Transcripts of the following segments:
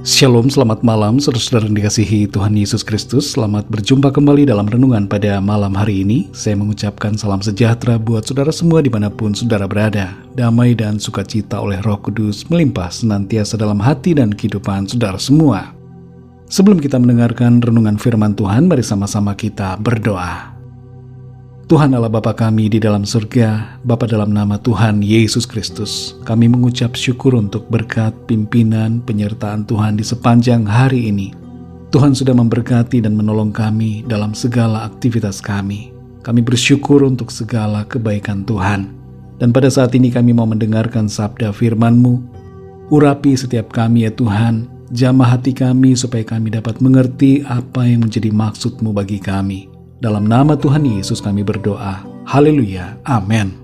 Shalom, selamat malam saudara-saudara yang dikasihi Tuhan Yesus Kristus. Selamat berjumpa kembali dalam renungan pada malam hari ini. Saya mengucapkan salam sejahtera buat saudara semua dimanapun saudara berada. Damai dan sukacita oleh Roh Kudus melimpah senantiasa dalam hati dan kehidupan saudara semua. Sebelum kita mendengarkan renungan firman Tuhan, mari sama-sama kita berdoa. Tuhan Allah Bapa kami di dalam surga, Bapa dalam nama Tuhan Yesus Kristus, kami mengucap syukur untuk berkat, pimpinan, penyertaan Tuhan di sepanjang hari ini. Tuhan sudah memberkati dan menolong kami dalam segala aktivitas kami. Kami bersyukur untuk segala kebaikan Tuhan. Dan pada saat ini kami mau mendengarkan sabda firman-Mu. Urapi setiap kami ya Tuhan, jamah hati kami supaya kami dapat mengerti apa yang menjadi maksud-Mu bagi kami. Dalam nama Tuhan Yesus kami berdoa. Haleluya. Amin.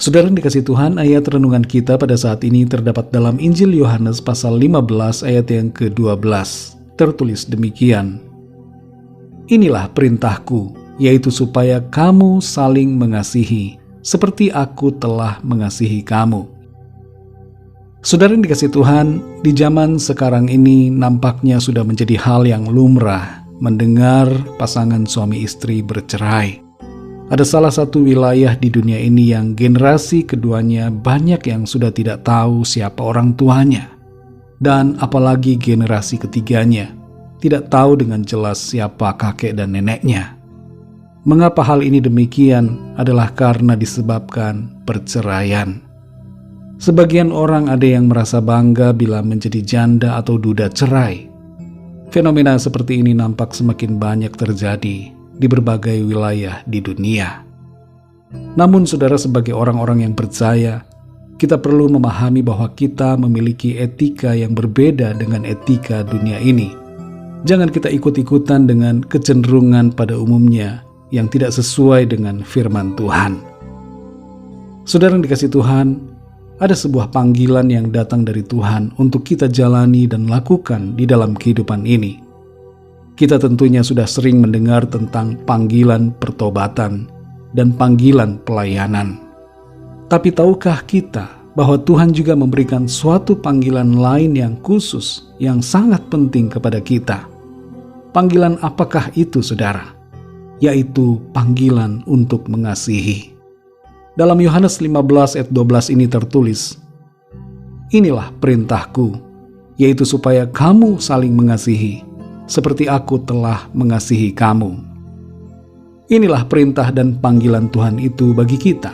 Saudara yang dikasihi Tuhan, ayat renungan kita pada saat ini terdapat dalam Injil Yohanes pasal 15 ayat yang ke-12. Tertulis demikian. Inilah perintahku, yaitu supaya kamu saling mengasihi, seperti aku telah mengasihi kamu. Saudara yang dikasihi Tuhan, di zaman sekarang ini nampaknya sudah menjadi hal yang lumrah mendengar pasangan suami istri bercerai. Ada salah satu wilayah di dunia ini yang generasi keduanya banyak yang sudah tidak tahu siapa orang tuanya. Dan apalagi generasi ketiganya tidak tahu dengan jelas siapa kakek dan neneknya. Mengapa hal ini demikian adalah karena disebabkan perceraian. Sebagian orang ada yang merasa bangga bila menjadi janda atau duda cerai. Fenomena seperti ini nampak semakin banyak terjadi di berbagai wilayah di dunia. Namun saudara, sebagai orang-orang yang percaya, kita perlu memahami bahwa kita memiliki etika yang berbeda dengan etika dunia ini. Jangan kita ikut-ikutan dengan kecenderungan pada umumnya yang tidak sesuai dengan firman Tuhan. Saudara yang dikasihi Tuhan, ada sebuah panggilan yang datang dari Tuhan untuk kita jalani dan lakukan di dalam kehidupan ini. Kita tentunya sudah sering mendengar tentang panggilan pertobatan dan panggilan pelayanan. Tapi tahukah kita bahwa Tuhan juga memberikan suatu panggilan lain yang khusus, yang sangat penting kepada kita? Panggilan apakah itu, saudara? Yaitu panggilan untuk mengasihi. Dalam Yohanes 15 ayat 12 ini tertulis, inilah perintahku, yaitu supaya kamu saling mengasihi, seperti aku telah mengasihi kamu. Inilah perintah dan panggilan Tuhan itu bagi kita.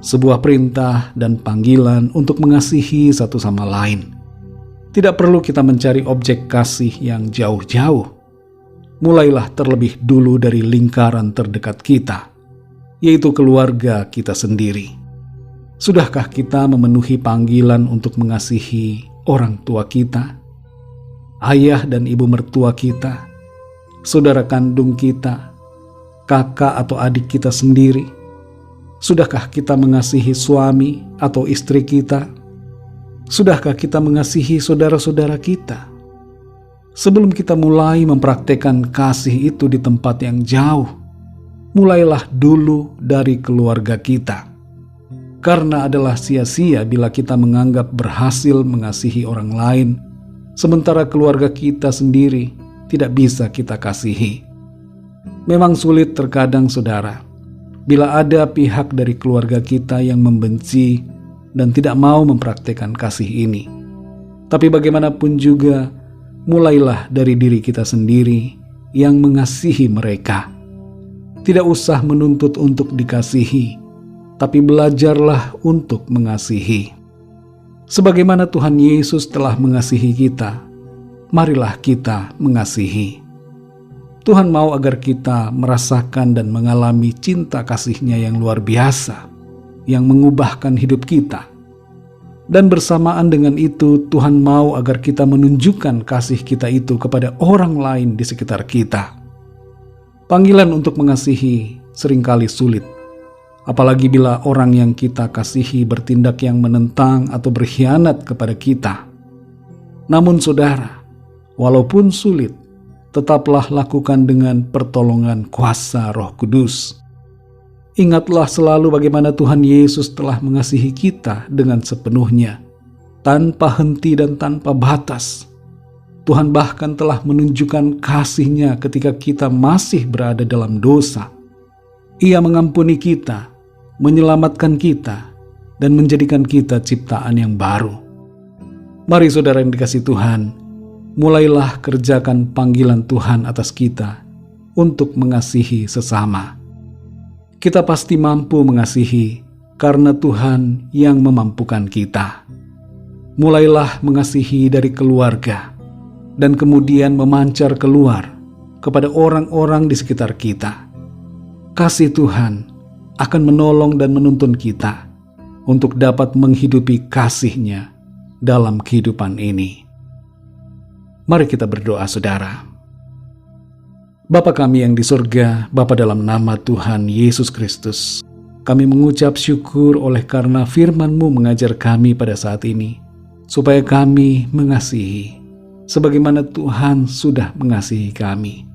Sebuah perintah dan panggilan untuk mengasihi satu sama lain. Tidak perlu kita mencari objek kasih yang jauh-jauh. Mulailah terlebih dulu dari lingkaran terdekat kita, yaitu keluarga kita sendiri. Sudahkah kita memenuhi panggilan untuk mengasihi orang tua kita, ayah dan ibu mertua kita, saudara kandung kita, kakak atau adik kita sendiri? Sudahkah kita mengasihi suami atau istri kita? Sudahkah kita mengasihi saudara-saudara kita? Sebelum kita mulai mempraktekkan kasih itu di tempat yang jauh, mulailah dulu dari keluarga kita. Karena adalah sia-sia bila kita menganggap berhasil mengasihi orang lain, sementara keluarga kita sendiri tidak bisa kita kasihi. Memang sulit terkadang, saudara, bila ada pihak dari keluarga kita yang membenci dan tidak mau mempraktekkan kasih ini. Tapi bagaimanapun juga, mulailah dari diri kita sendiri yang mengasihi mereka. Tidak usah menuntut untuk dikasihi, tapi belajarlah untuk mengasihi. Sebagaimana Tuhan Yesus telah mengasihi kita, marilah kita mengasihi. Tuhan mau agar kita merasakan dan mengalami cinta kasih-Nya yang luar biasa, yang mengubahkan hidup kita. Dan bersamaan dengan itu, Tuhan mau agar kita menunjukkan kasih kita itu kepada orang lain di sekitar kita. Panggilan untuk mengasihi seringkali sulit, apalagi bila orang yang kita kasihi bertindak yang menentang atau berkhianat kepada kita. Namun saudara, walaupun sulit, tetaplah lakukan dengan pertolongan kuasa Roh Kudus. Ingatlah selalu bagaimana Tuhan Yesus telah mengasihi kita dengan sepenuhnya. tanpa henti dan tanpa batas. Tuhan bahkan telah menunjukkan kasih-Nya ketika kita masih berada dalam dosa. Ia mengampuni kita, menyelamatkan kita, dan menjadikan kita ciptaan yang baru. Mari saudara yang dikasihi Tuhan, mulailah kerjakan panggilan Tuhan atas kita untuk mengasihi sesama. Kita pasti mampu mengasihi karena Tuhan yang memampukan kita. Mulailah mengasihi dari keluarga dan kemudian memancar keluar kepada orang-orang di sekitar kita. Kasih Tuhan akan menolong dan menuntun kita untuk dapat menghidupi kasih-Nya dalam kehidupan ini. Mari kita berdoa saudara. Bapa kami yang di surga, Bapa dalam nama Tuhan Yesus Kristus, kami mengucap syukur oleh karena firman-Mu mengajar kami pada saat ini, supaya kami mengasihi, sebagaimana Tuhan sudah mengasihi kami.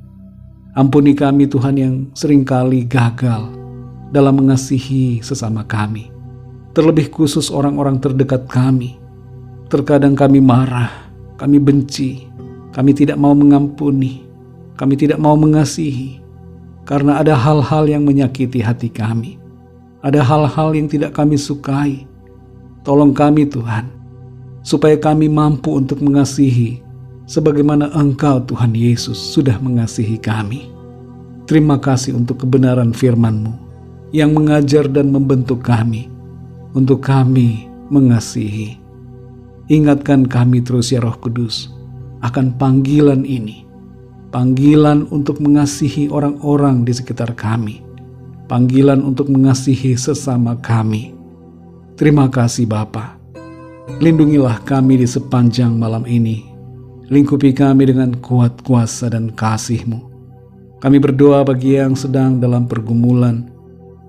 Ampuni kami Tuhan yang seringkali gagal dalam mengasihi sesama kami, terlebih khusus orang-orang terdekat kami. Terkadang kami marah, kami benci, kami tidak mau mengampuni, kami tidak mau mengasihi, karena ada hal-hal yang menyakiti hati kami, ada hal-hal yang tidak kami sukai. Tolong kami Tuhan, supaya kami mampu untuk mengasihi sebagaimana Engkau Tuhan Yesus sudah mengasihi kami. Terima kasih untuk kebenaran firman-Mu yang mengajar dan membentuk kami untuk kami mengasihi. Ingatkan kami terus ya Roh Kudus akan panggilan ini, panggilan untuk mengasihi orang-orang di sekitar kami, panggilan untuk mengasihi sesama kami. Terima kasih Bapa. Lindungilah kami di sepanjang malam ini. Lingkupi kami dengan kuat kuasa dan kasih-Mu. Kami berdoa bagi yang sedang dalam pergumulan,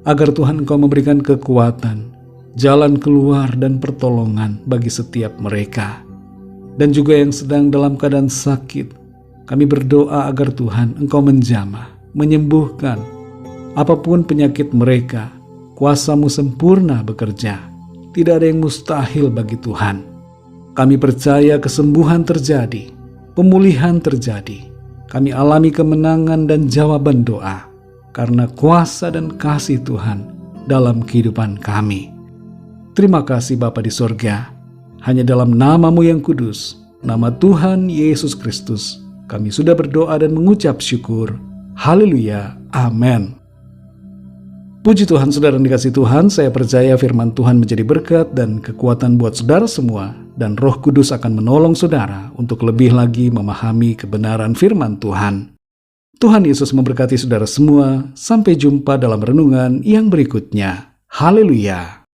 agar Tuhan Engkau memberikan kekuatan, jalan keluar dan pertolongan bagi setiap mereka. Dan juga yang sedang dalam keadaan sakit, kami berdoa agar Tuhan Engkau menjamah, menyembuhkan. Apapun penyakit mereka, kuasa-Mu sempurna bekerja. Tidak ada yang mustahil bagi Tuhan. Kami percaya kesembuhan terjadi, pemulihan terjadi. Kami alami kemenangan dan jawaban doa karena kuasa dan kasih Tuhan dalam kehidupan kami. Terima kasih Bapa di sorga. Hanya dalam nama-Mu yang kudus, nama Tuhan Yesus Kristus, kami sudah berdoa dan mengucap syukur. Haleluya. Amin. Puji Tuhan, saudara yang dikasihi Tuhan, saya percaya firman Tuhan menjadi berkat dan kekuatan buat saudara semua, dan Roh Kudus akan menolong saudara untuk lebih lagi memahami kebenaran firman Tuhan. Tuhan Yesus memberkati saudara semua. Sampai jumpa dalam renungan yang berikutnya. Haleluya.